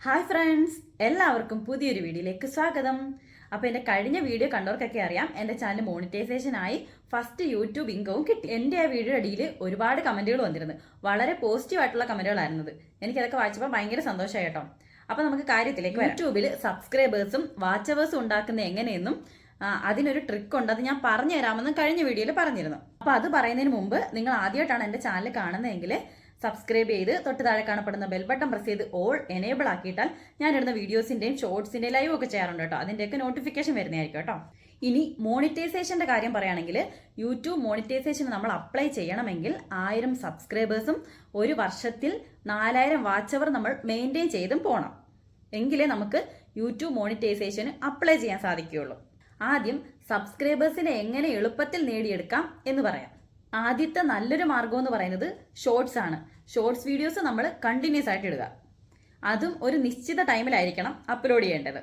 Hi friends, എല്ലാവർക്കും പുതിയൊരു വീഡിയോയിലേക്ക് സ്വാഗതം. അപ്പോൾ എൻ്റെ കഴിഞ്ഞ വീഡിയോ കണ്ടവർക്കൊക്കെ അറിയാം, എൻ്റെ ചാനൽ മോണിറ്റൈസേഷനായി ഫസ്റ്റ് യൂട്യൂബ് ഇൻകവും കിട്ടി. എൻ്റെ ആ വീഡിയോ അടിയിൽ ഒരുപാട് കമൻറ്റുകൾ വന്നിരുന്നു. വളരെ പോസിറ്റീവായിട്ടുള്ള കമൻറ്റുകളായിരുന്നത്. എനിക്കതൊക്കെ വായിച്ചപ്പോൾ ഭയങ്കര സന്തോഷമായി കേട്ടോ. അപ്പോൾ നമുക്ക് കാര്യത്തിലേക്ക് വരാം. യൂട്യൂബിൽ സബ്സ്ക്രൈബേഴ്സും വാച്ചവേഴ്സും ഉണ്ടാക്കുന്നത് എങ്ങനെയെന്നും അതിനൊരു ട്രിക്ക് ഉണ്ട്, അത് ഞാൻ പറഞ്ഞു തരാമെന്നും കഴിഞ്ഞ വീഡിയോയിൽ പറഞ്ഞിരുന്നു. അപ്പോൾ അത് പറയുന്നതിന് മുമ്പ് നിങ്ങൾ ആദ്യമായിട്ടാണ് എൻ്റെ ചാനൽ കാണുന്നതെങ്കിൽ സബ്സ്ക്രൈബ് ചെയ്ത് തൊട്ട് താഴെ കാണപ്പെടുന്ന ബെൽ ബട്ടൺ പ്രസ് ചെയ്ത് ഓൾ എനേബിൾ ആക്കിയിട്ടാൽ ഞാനിടുന്ന വീഡിയോസിൻ്റെയും ഷോർട്സിൻ്റെയും ലൈവ് ഒക്കെ ചെയ്യാറുണ്ട് കേട്ടോ. അതിൻ്റെയൊക്കെ നോട്ടിഫിക്കേഷൻ വരുന്നതായിരിക്കും കേട്ടോ. ഇനി മോണിറ്റൈസേഷൻ്റെ കാര്യം പറയുകയാണെങ്കിൽ യൂട്യൂബ് മോണിറ്റൈസേഷൻ നമ്മൾ അപ്ലൈ ചെയ്യണമെങ്കിൽ 1000 സബ്സ്ക്രൈബേഴ്സും ഒരു വർഷത്തിൽ 4000 വാച്ച് അവർ നമ്മൾ മെയിൻറ്റെയിൻ ചെയ്തും പോകണം. എങ്കിലേ നമുക്ക് യൂട്യൂബ് മോണിറ്റൈസേഷന് അപ്ലൈ ചെയ്യാൻ സാധിക്കുകയുള്ളൂ. ആദ്യം സബ്സ്ക്രൈബേഴ്സിനെ എങ്ങനെ എളുപ്പത്തിൽ നേടിയെടുക്കാം എന്ന് പറയാം. ആദ്യത്തെ നല്ലൊരു മാർഗം എന്ന് പറയുന്നത് ഷോർട്സ് ആണ്. ഷോർട്സ് വീഡിയോസ് നമ്മൾ കണ്ടിന്യൂസ് ആയിട്ട് ഇടുക. അതും ഒരു നിശ്ചിത ടൈമിലായിരിക്കണം അപ്ലോഡ് ചെയ്യേണ്ടത്.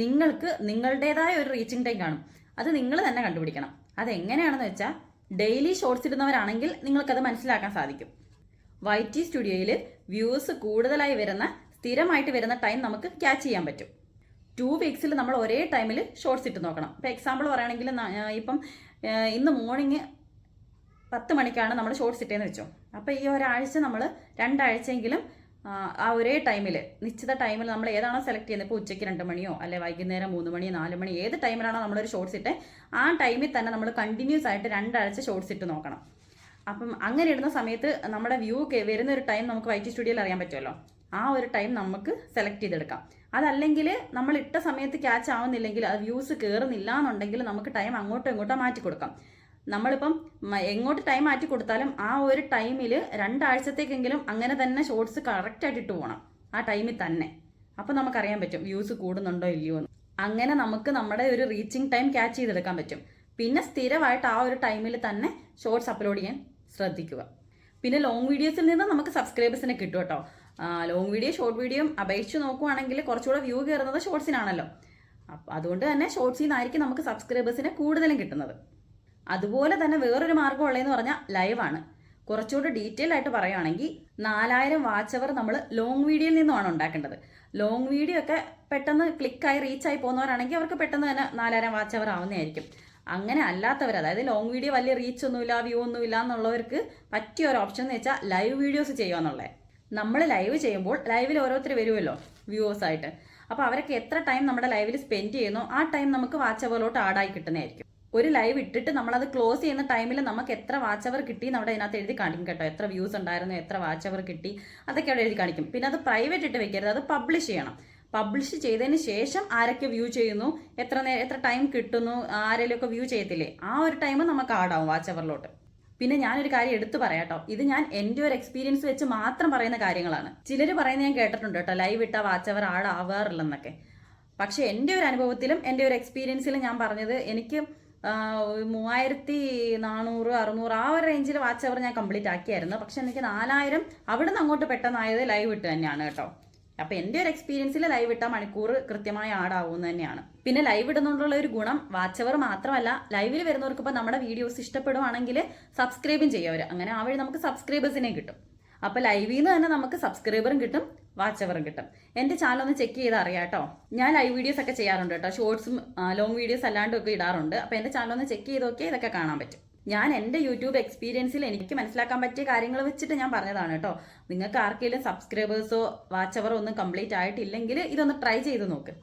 നിങ്ങൾക്ക് നിങ്ങളുടേതായ ഒരു റീച്ചിങ് ടൈം കാണും, അത് നിങ്ങൾ തന്നെ കണ്ടുപിടിക്കണം. അതെങ്ങനെയാണെന്ന് വെച്ചാൽ ഡെയിലി ഷോർട്സ് ഇടുന്നവരാണെങ്കിൽ നിങ്ങൾക്കത് മനസ്സിലാക്കാൻ സാധിക്കും. YT സ്റ്റുഡിയോയിൽ വ്യൂസ് കൂടുതലായി വരുന്ന സ്ഥിരമായിട്ട് വരുന്ന ടൈം നമുക്ക് ക്യാച്ച് ചെയ്യാൻ പറ്റും. 2 വീക്സിൽ നമ്മൾ ഒരേ ടൈമിൽ ഷോർട്സ് ഇട്ട് നോക്കണം. ഇപ്പോൾ എക്സാമ്പിൾ പറയുകയാണെങ്കിൽ ഇപ്പം ഇന്ന് മോർണിംഗ് 10 മണിക്കാണ് നമ്മൾ ഷോർട്സ് ഇട്ടേന്ന് വെച്ചോ. അപ്പോൾ ഈ ഒരാഴ്ച നമ്മൾ 2 ആഴ്ചയെങ്കിലും ആ ഒരേ ടൈമിൽ, നിശ്ചിത ടൈമിൽ നമ്മൾ ഏതാണോ സെലക്ട് ചെയ്യുന്നത്, ഇപ്പോൾ ഉച്ചയ്ക്ക് 2 മണിയോ അല്ലെ വൈകുന്നേരം 3 മണി 4 മണി ഏത് ടൈമിലാണോ നമ്മളൊരു ഷോർട്സ് ഇട്ടേ ആ ടൈമിൽ തന്നെ നമ്മൾ കണ്ടിന്യൂസ് ആയിട്ട് 2 ആഴ്ച ഷോർട്സ് ഇട്ട് നോക്കണം. അപ്പം അങ്ങനെ ഇടുന്ന സമയത്ത് നമ്മുടെ വ്യൂ വരുന്ന ഒരു ടൈം നമുക്ക് YT സ്റ്റുഡിയോയിൽ അറിയാൻ പറ്റുമല്ലോ. ആ ഒരു ടൈം നമുക്ക് സെലക്ട് ചെയ്തെടുക്കാം. അതല്ലെങ്കിൽ നമ്മൾ ഇട്ട സമയത്ത് ക്യാച്ച് ആവുന്നില്ലെങ്കിൽ, അത് വ്യൂസ് കയറുന്നില്ല എന്നുണ്ടെങ്കിൽ നമുക്ക് ടൈം അങ്ങോട്ടോ ഇങ്ങോട്ടോ മാറ്റി കൊടുക്കാം. നമ്മളിപ്പം എങ്ങോട്ട് ടൈം മാറ്റി കൊടുത്താലും ആ ഒരു ടൈമിൽ 2 ആഴ്ചത്തേക്കെങ്കിലും അങ്ങനെ തന്നെ ഷോർട്സ് കറക്റ്റായിട്ട് ഇട്ട് പോകണം, ആ ടൈമിൽ തന്നെ. അപ്പം നമുക്കറിയാൻ പറ്റും വ്യൂസ് കൂടുന്നുണ്ടോ ഇല്ലയോ എന്ന്. അങ്ങനെ നമുക്ക് നമ്മുടെ ഒരു റീച്ചിങ് ടൈം ക്യാച്ച് ചെയ്തെടുക്കാൻ പറ്റും. പിന്നെ സ്ഥിരമായിട്ട് ആ ഒരു ടൈമിൽ തന്നെ ഷോർട്സ് അപ്ലോഡ് ചെയ്യാൻ ശ്രദ്ധിക്കുക. പിന്നെ ലോങ് വീഡിയോസിൽ നിന്ന് നമുക്ക് സബ്സ്ക്രൈബേഴ്സിനെ കിട്ടും കേട്ടോ. ലോങ് വീഡിയോ ഷോർട്ട് വീഡിയോയും അപേക്ഷിച്ച് നോക്കുവാണെങ്കിൽ കുറച്ചുകൂടെ വ്യൂ കയറുന്നത് ഷോർട്സിനാണല്ലോ. അപ്പം അതുകൊണ്ട് തന്നെ ഷോർട്സിൽ നിന്നായിരിക്കും നമുക്ക് സബ്സ്ക്രൈബേഴ്സിനെ കൂടുതലും കിട്ടുന്നത്. അതുപോലെ തന്നെ വേറൊരു മാർഗ്ഗം ഉള്ളതെന്ന് പറഞ്ഞാൽ ലൈവാണ്. കുറച്ചുകൂടി ഡീറ്റെയിൽ ആയിട്ട് പറയുകയാണെങ്കിൽ 4000 വാച്ച് അവർ നമ്മൾ ലോങ് വീഡിയോയിൽ നിന്നുമാണ് ഉണ്ടാക്കേണ്ടത്. ലോങ് വീഡിയോ ഒക്കെ പെട്ടെന്ന് ക്ലിക്കായി റീച്ചായി പോകുന്നവരാണെങ്കിൽ അവർക്ക് പെട്ടെന്ന് തന്നെ 4000 വാച്ച് അവർ ആവുന്നതായിരിക്കും. അങ്ങനെ അല്ലാത്തവർ, അതായത് ലോങ് വീഡിയോ വലിയ റീച്ച് ഒന്നുമില്ല, വ്യൂ ഒന്നുമില്ല എന്നുള്ളവർക്ക് പറ്റിയ ഒരു ഓപ്ഷൻ എന്ന് വെച്ചാൽ ലൈവ് വീഡിയോസ് ചെയ്യുക എന്നുള്ളത്. നമ്മൾ ലൈവ് ചെയ്യുമ്പോൾ ലൈവിൽ ഓരോരുത്തർ വരുമല്ലോ വ്യൂവേഴ്സായിട്ട്. അപ്പോൾ അവരൊക്കെ എത്ര ടൈം നമ്മുടെ ലൈവിൽ സ്പെൻഡ് ചെയ്യുന്നോ ആ ടൈം നമുക്ക് വാച്ച് അവറിലോട്ട് ആഡായി കിട്ടുന്നതായിരിക്കും. ഒരു ലൈവ് ഇട്ടിട്ട് നമ്മളത് ക്ലോസ് ചെയ്യുന്ന ടൈമിൽ നമുക്ക് എത്ര വാച്ച് അവർ കിട്ടി നമ്മുടെ ഇതിനകത്ത് എഴുതി കാണിക്കും കേട്ടോ. എത്ര വ്യൂസ് ഉണ്ടായിരുന്നു, എത്ര വാച്ച് അവർ കിട്ടി, അതൊക്കെ അവിടെ എഴുതി കാണിക്കും. പിന്നെ അത് പ്രൈവറ്റ് ഇട്ട് വെക്കരുത്, അത് പബ്ലിഷ് ചെയ്യണം. പബ്ലിഷ് ചെയ്തതിന് ശേഷം ആരൊക്കെ വ്യൂ ചെയ്യുന്നു, എത്ര ടൈം കിട്ടുന്നു, ആരെങ്കിലുമൊക്കെ വ്യൂ ചെയ്യത്തില്ലേ, ആ ഒരു ടൈം നമുക്ക് ആഡാവും വാച്ച് അവറിലോട്ട്. പിന്നെ ഞാനൊരു കാര്യം എടുത്തു പറയാം കേട്ടോ. ഇത് ഞാൻ എൻ്റെ ഒരു എക്സ്പീരിയൻസ് വെച്ച് മാത്രം പറയുന്ന കാര്യങ്ങളാണ്. ചിലർ പറയുന്നത് ഞാൻ കേട്ടിട്ടുണ്ട് കേട്ടോ, ലൈവ് ഇട്ടാൽ വാച്ച് അവർ ആടാവാറില്ലെന്നൊക്കെ. പക്ഷെ എൻ്റെ ഒരു അനുഭവത്തിലും എൻ്റെ ഒരു എക്സ്പീരിയൻസിലും ഞാൻ പറഞ്ഞത്, എനിക്ക് 3400 600 ആ ഒരു റേഞ്ചിൽ വാച്ച് അവർ ഞാൻ കംപ്ലീറ്റ് ആക്കിയായിരുന്നു. പക്ഷെ എനിക്ക് 4000 അവിടെ നിന്ന് അങ്ങോട്ട് പെട്ടെന്നായത് ലൈവ് ഇട്ട് തന്നെയാണ് കേട്ടോ. അപ്പോൾ എൻ്റെ ഒരു എക്സ്പീരിയൻസിൽ ലൈവ് ഇട്ടാൽ മണിക്കൂർ കൃത്യമായി ആടാവുന്നത് തന്നെയാണ്. പിന്നെ ലൈവ് ഇടുന്നതുകൊണ്ടുള്ള ഒരു ഗുണം വാച്ച് അവർ മാത്രമല്ല, ലൈവിൽ വരുന്നവർക്ക് ഇപ്പോൾ നമ്മുടെ വീഡിയോസ് ഇഷ്ടപ്പെടുവാണെങ്കിൽ സബ്സ്ക്രൈബും ചെയ്യുക. അങ്ങനെ ആ വഴി നമുക്ക് സബ്സ്ക്രൈബേഴ്സിനെ കിട്ടും. അപ്പോൾ ലൈവിൽ നിന്ന് തന്നെ നമുക്ക് സബ്സ്ക്രൈബറും കിട്ടും, വാച്ച് അവറും കിട്ടും. എൻ്റെ ചാനൽ ഒന്ന് ചെക്ക് ചെയ്ത് അറിയാം കേട്ടോ. ഞാൻ ലൈവ് വീഡിയോസ് ഒക്കെ ചെയ്യാറുണ്ട് കേട്ടോ, ഷോർട്സും ലോങ് വീഡിയോസ് അല്ലാണ്ടും ഒക്കെ ഇടാറുണ്ട്. അപ്പോൾ എൻ്റെ ചാനൽ ഒന്ന് ചെക്ക് ചെയ്ത് നോക്കിയാൽ ഇതൊക്കെ കാണാൻ പറ്റും. ഞാൻ എൻ്റെ യൂട്യൂബ് എക്സ്പീരിയൻസിൽ എനിക്ക് മനസ്സിലാക്കാൻ പറ്റിയ കാര്യങ്ങൾ വെച്ചിട്ട് ഞാൻ പറഞ്ഞതാണ് കേട്ടോ. നിങ്ങൾക്ക് ആർക്കെങ്കിലും സബ്സ്ക്രൈബേഴ്സോ വാച്ച് അവറോ ഒന്നും കംപ്ലീറ്റ് ആയിട്ടില്ലെങ്കിൽ ഇതൊന്ന് ട്രൈ ചെയ്ത് നോക്ക്.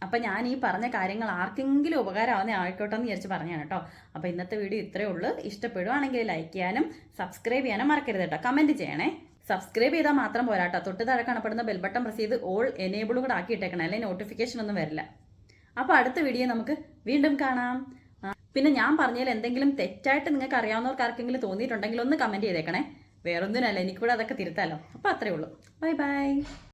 അപ്പം ഞാൻ ഈ പറഞ്ഞ കാര്യങ്ങൾ ആർക്കെങ്കിലും ഉപകാരമാവുന്ന ആയിക്കോട്ടെ എന്ന് വിചാരിച്ച് പറഞ്ഞാണ് കേട്ടോ. അപ്പോൾ ഇന്നത്തെ വീഡിയോ ഇത്രയേ ഉള്ളൂ. ഇഷ്ടപ്പെടുവാണെങ്കിൽ ലൈക്ക് ചെയ്യാനും സബ്സ്ക്രൈബ് ചെയ്യാനും മറക്കരുത് കേട്ടോ. കമൻറ്റ് ചെയ്യണേ. സബ്സ്ക്രൈബ് ചെയ്താൽ മാത്രം പോരാട്ടോ, തൊട്ട് താഴെ കാണപ്പെടുന്ന ബെൽ ബട്ടൺ പ്രസ് ചെയ്ത് ഓൾ എനേബിളും കൂടെ ആക്കിയിട്ടേക്കണം, അല്ലെങ്കിൽ നോട്ടിഫിക്കേഷൻ ഒന്നും വരില്ല. അപ്പോൾ അടുത്ത വീഡിയോ നമുക്ക് വീണ്ടും കാണാം. പിന്നെ ഞാൻ പറഞ്ഞതിൽ എന്തെങ്കിലും തെറ്റായിട്ട് നിങ്ങൾക്ക് അറിയാവുന്നവർക്ക് ആർക്കെങ്കിലും തോന്നിയിട്ടുണ്ടെങ്കിൽ ഒന്ന് കമൻറ്റ് ചെയ്തേക്കണേ. വേറൊന്നിനല്ല, എനിക്കൂടെ അതൊക്കെ തിരുത്താലോ. അപ്പോൾ അത്രയേ ഉള്ളൂ. Bye bye.